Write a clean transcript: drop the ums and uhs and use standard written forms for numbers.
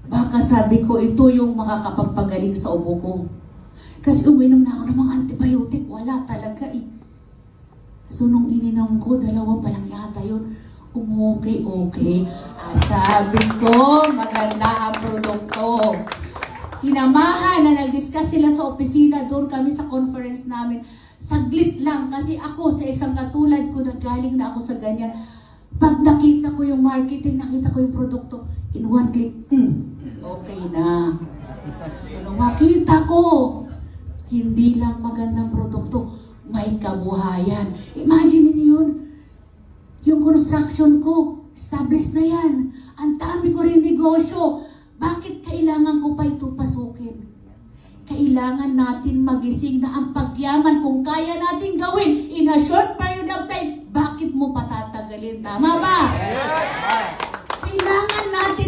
Baka sabi ko, ito yung makakapagpagaling sa ubo ko. Kasi uminom na ako ng mga antibiotic, wala talaga eh. So nung ininom ko, 2 pa lang yata yun. Okay. Sabi ko, maganda ang produkto. Sinamahan na nag-discuss sila sa opisina, doon kami sa conference namin. Saglit lang, kasi ako sa isang katulad ko, nagaling na ako sa ganyan. Pag nakita ko yung marketing, nakita ko yung produkto, in one click, okay na. So nung makita ko, hindi lang magandang produkto, may kabuhayan. Imagine niyo yun, yung construction ko, established na yan. Ang dami ko rin negosyo. Bakit kailangan ko pa ito pasukin? Kailangan natin magising na ang pagyaman kung kaya natin gawin in a short period of time. Bakit mo patatagalin? Tama ba? Kailangan natin